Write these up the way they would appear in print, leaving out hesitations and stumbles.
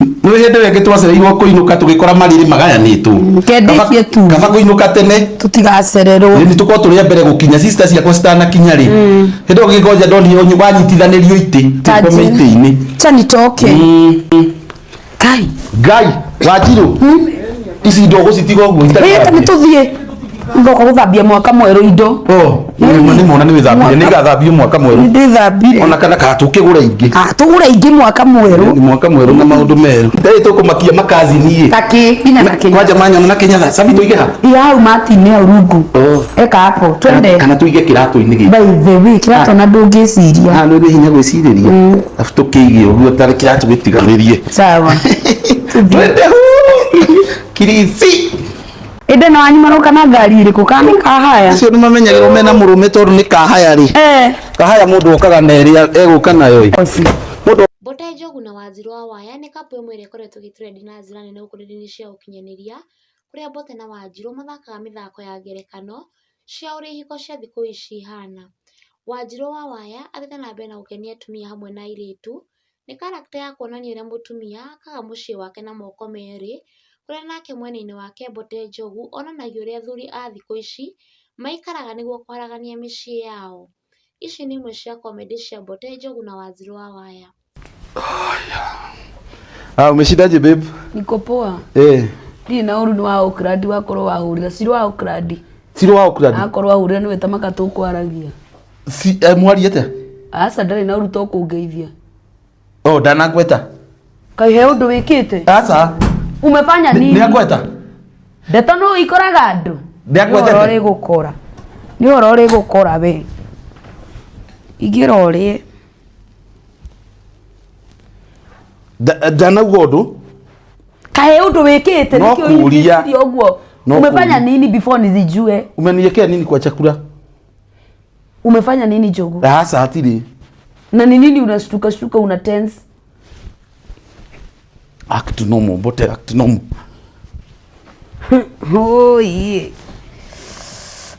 Nĩ hĩndĩ weke twacereirwo kũinũka tũgĩkora marĩrĩ magayanĩtwo. Kendĩkie tu. Kaba kũinũka tene. Tutigacererwo. Nĩ tũkorwo tũrĩ mbere gũkinya sister ciakwa citanakinya rĩ. Hĩndĩ ũgĩgonja ndonire wanyitithanĩrio itĩ. Tũkome itĩ-inĩ. Chani toke. Ngai, Wanjirũ. Ici ndogo citiga ũguo itarĩ. Wĩta nĩ tũthiĩ. Ngoka gũthambia mwaka mwerũ indo. Nĩ mona nĩ wĩthambire. Nĩ gathambio mwaka mwerũ. Nĩ thambire. Ona kana tũkĩgũra ingĩ. Tũgũra ingĩ mwaka mwerũ. Ni mwaka mwerũ na maũndũ merũ. Ndĩ tũkũmakia makazi niĩ. Taki, ina na Kenya. Kwanja manyona na Kenya tha. Sabi tuige ha. Hau Martin au rungu. Eka hapo. Twende. Kana tuige kiratũ-inĩ gĩkĩ. By the way, kiratũ na ndũngĩciria. Nĩ hinya gwĩcirĩria. Afu tũkĩige ũguo tarĩ kiratũ gĩtiganĩrie. Sawa. Twende. Kirisi. Ende na wanyu maroka na ngari ĩrĩkũ kana kahaya? Acio nĩ mamenyagĩrwo mena mũrũme tondũ nĩ kahaya rĩ. Kahaya mũndũ okaga na ĩrĩa egũka nayo ĩ. Mbote Njogu na Wanjiru wa Waya nĩ kapu ĩmwe ĩrĩa ĩkoretwo ĩgĩtrendi na njĩra nene ũkũrĩrĩ-inĩ cia ũkinyanĩria, kũrĩa Mbote na Wanjiru mathakaga mĩthako ya ngerekano cia ũrĩa ihiko cia thikũ ici ihana. Wanjiru wa Waya athiĩte na mbere na gũkenia atumia hamwe na airĩtu, nĩ karakta ya kuonania ũrĩa mũtumia akaga mũciĩ wake na moko merĩ, kũrĩa nake mwena-inĩ wake Mbote Njogu onanagia ũrĩa athuri a thikũ ici maikaraga nĩguo kwaragania mĩciĩ yao. Ici nĩ imwe cia comedy cia Mbote Njogu na Wanjiru wa Waya. Umeshindaje babe? Niko poa. Ndiĩ na ũru nĩ wa Okradi wakorwo wahũrĩra. Ciro wa Okradi. Ciro wa Okradi. Akorwo wahũrĩra nĩwe tamaka tũkwaragia. Mwariĩte? Aca ndarĩ na ũru to kũngeithia. Ndanagweta. Kai he ũndũ wĩkĩte? Aca. Umefanya nini? Nĩagweta. Ndeto no ikoraga andũ. Nĩagweta. Nĩ ũrĩ gũkora. Nĩ ũrĩ gũkora we. Igĩrore. Danauga ũndũ? Kahe ũndũ wĩkĩte nĩkĩo hivi ũguo. Umefanya nini before nizijue? Umeniwekea nini kwa chakula? Umefanya nini Njogu? Aca hatiri. Na ni nini unashtuka una tense? Act normal, Mbote act normal. Oi.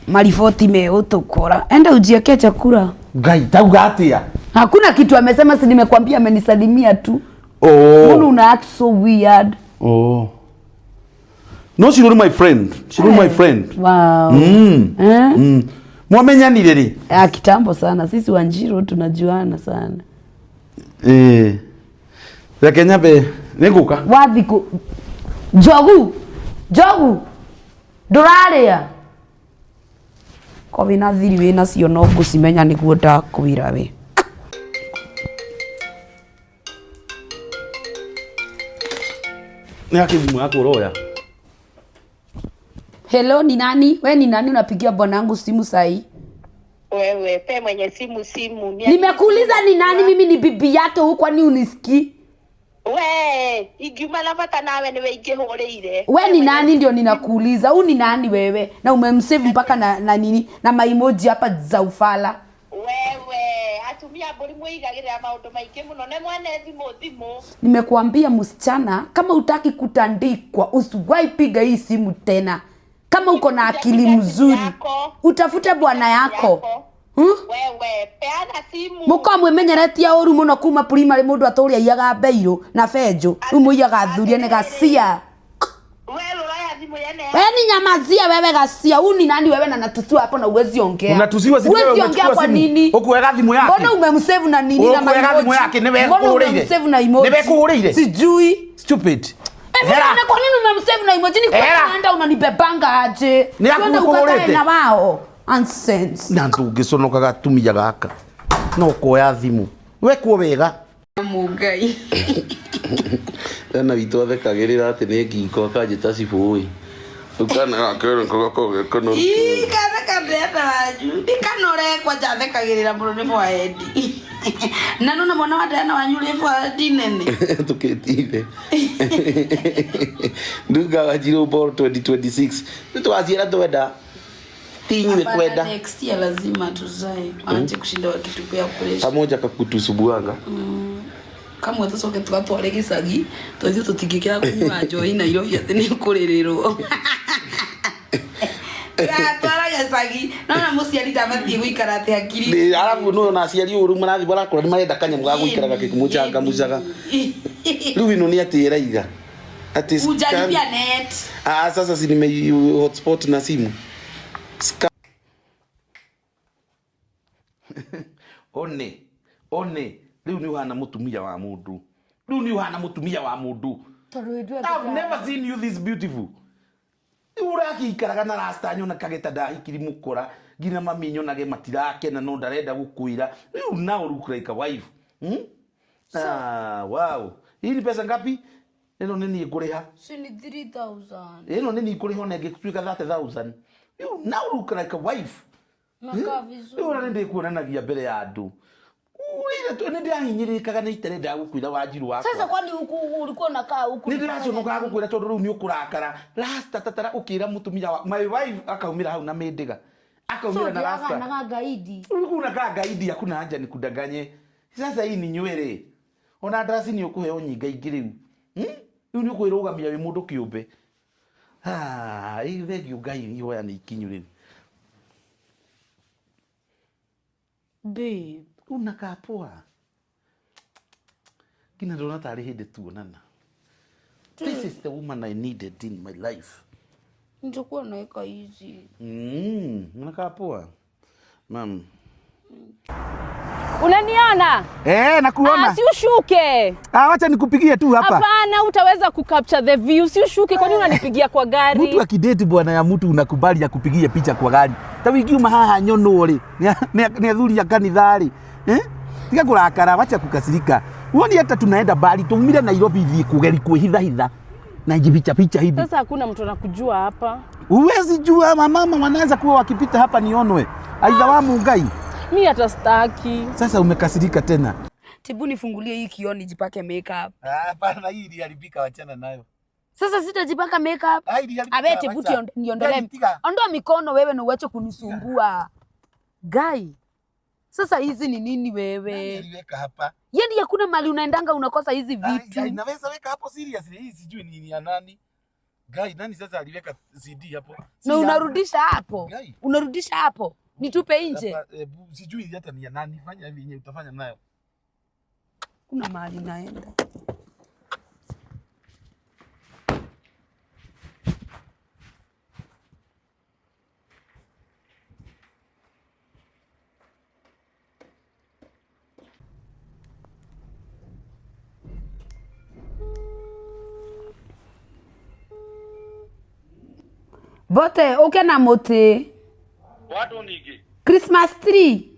Marifoti meũtũkora. Enda ujieke chakula. Ngai, tauga atia? Hakuna kitu amesema, si nimekwambia amenisalimia tu. Mbona una act so weird? No, she not my friend. She not my friend. Wow. Mwamenyanire rĩ? Kitambo sana. Sisi Wanjiru tunajuana sana. Reke nyambe nĩngũka. Wathiku. Njogu. Ndũrarĩa. Ko wĩna thiri wĩna cio no ngũcimenya nĩguo ndakwĩra we. Ni hakimu yako roya. Hello, ni nani? We ni nani unapigia bwanangu simu sahi? Wewe, pe mwenye simu. Nimekuuliza ni nani, mimi ni bibi yake huko, ni unisikii? We, igiuma nafata nawe niwe ingĩhũrĩire. We ni nani ndio ninakuuliza? U ni nani wewe? Na umemsave mpaka na nini? Na maimoji hapa za ufala. Wewe, atumia mburi muigagĩrĩra maũndũ maingĩ mũno ne mwana thimũ. Nimekuambia msichana, kama utaki kutandikwa usiwahi piga hii simu tena. Kama uko na akili mzuri, utafute bwana yako. Wewe, peana simu. Muko mwemenyeretia ũru mũno kuma primary mũndũ atũria iaga mbeirũ na benjo. Umuiyaga thuria nĩ gacia. Wewe roya simu yene. Wewe ni nyamazia wewe gacia. Uni nani wewe na natusiwa hapo na uwezi ongea. Unatusiwa simu wewe umechukua kwa nini? Ukuweka simu yake. Mbona umemsave na nini na maimoji? Ukuweka simu yake niwe kuureire. Mbona umemsave na emoji? Niwe kuureire. Sijui. Stupid. Hera. Kwa nini umemsave na emoji? Ni kwa nenda unanibebanga aje? Ni akukuurete. Na wao. Nonsense. Na ndũngĩconokaga tumia gaka. No kuoya thimu. We kuo wega. Mungai. Ana witũ athekagĩrĩra atĩ nĩ ngingo akanjĩta cibũĩ. Ukana akero ngoko kono. Kana kadeta waju. Ndikanore kwa jathekagĩrĩra mũno nĩ forehead. Na nuna mwana wa tena wanyulie forehead nene. Tukĩtire. Nduga Wanjiru ball 2026. Nitwaciara twenda. Tinywe kwenda. Next year lazima tuzae. Anje kushinda wakitupea pressure. Pamoja kakutusubuanga. Kamwe tucoke tugatware gicagi twithio tutingĩkĩra kunyua njohi Nairobi atĩ nĩ kũrĩrĩrwo. Twara gicagi na mũciari ndabatie gũikara atĩ akiri. Arabu no na aciari ũru marathi barakũra nĩ marenda kanyamũ ga gũikara gakĩkumuchanga mucaga. Riu ino ni ati iraiga. Ati Ujalipia net. Sasa si nime hotspot na simu. One. Riu ni uhana mutumia wa mundu. I've never seen you this beautiful. Uraki ikaraga na rasta nyona kageta ndahikiri mukora ngina mami nyonage matirake na no ndarenda gukwira. Riu now look like a wife. Wow. Hii ni pesa ngapi? Eno nini ikureha? Shini 3,000. Eno nini ikureha na ngekutuika 30,000. You now look like a wife. Maka vizuri. Ora nende kuonanagia mbele ya andu. Uire tu nende ahinyirikaga na iterenda gukwira Wanjiru wakwa. Sasa kwani ulikuwa unakaa huku? Nende raconoka gukwira tondu riu ni ukurakara. Rasta tatara ukira mutumia wa my wife akaumira hau na mendiga. Akaumira na rasta. Na gaidi. Ulikuwa unakaa gaidi hakuna haja nikudanganye. Sasa hii ni nywele. Ona ndasi ni ukuheo nyinga ingĩ riu. Riu ni ukwirugamia wi mundu kiumbe. Thengio Ngai ihoya ni ikinyu riu. Babe, unakaa poa. Kina ndona tari hindi tuonana. This is the woman I needed in my life. nitakuwa naeka hizi. Unakaa poa. Mam. Unaniona? Nakuona. Si ushuke. Wacha nikupigie tu hapa. Hapana, utaweza kucapture the view. Si ushuke, kwani unanipigia kwa gari? Mtu akidate bwana ya mtu unakubali ya kupigia picha kwa gari. Tawigiuma haha nyono ri. Ni athuri ya kanitha ri. Tiga kurakara, wacha kukasirika. Uoni hata tunaenda bali tumire Nairobi hivi kugeri kuhitha na jipicha picha hivi. Sasa hakuna mtu anakujua hapa. Uwezi jua mama wanaweza kuwa wakipita hapa nionwe. Aidha wa Mungai. Mimi hata sitaki. Sasa umekasirika tena. Tibu nifungulie hii kioo nijipake makeup. Hapana, hii iliharibika, wachana nayo. Sasa sitajipaka makeup. Abe Tibu niondolee. Ondoa mikono wewe na uache kunisumbua. Guy. Sasa hizi ni nini wewe? Nani aliweka hapa? Yaani hakuna mali unaendanga unakosa hizi vitu. Inaweza weka hapo seriously, hii sijui nini ya nani. Guy, nani sasa aliweka CD hapo? Na unarudisha hapo. Guy. Unarudisha hapo. Nitupe nje. Sijui hata ni ya nani. Fanya hivi yenyewe utafanya nayo. Kuna mahali naenda. Bote, uke na mote. Watu nige. Christmas tree.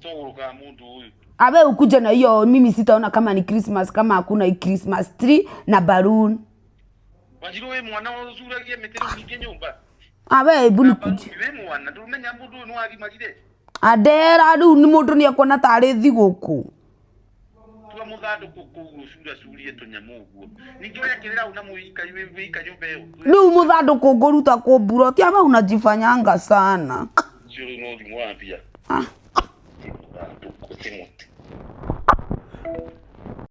Toka mundu huyu. Abe ukuje na hiyo, mimi sitaona kama ni Christmas kama hakuna Christmas tree na balloon. Wanjiru we mwana uzuragie metero nige nyumba. Abe hebu nikuje. We mwana turumenya mundu no agimagire. Adera riu ni mundu ni akona tari thiguku. Tuwa muthandu kugucura curie tunyamu uguo. Ningi yakirira una muika nyumba iyo. Riu muthandu kunguruta kumburo ti ama unajifanyanga sana. Sio no mwambia.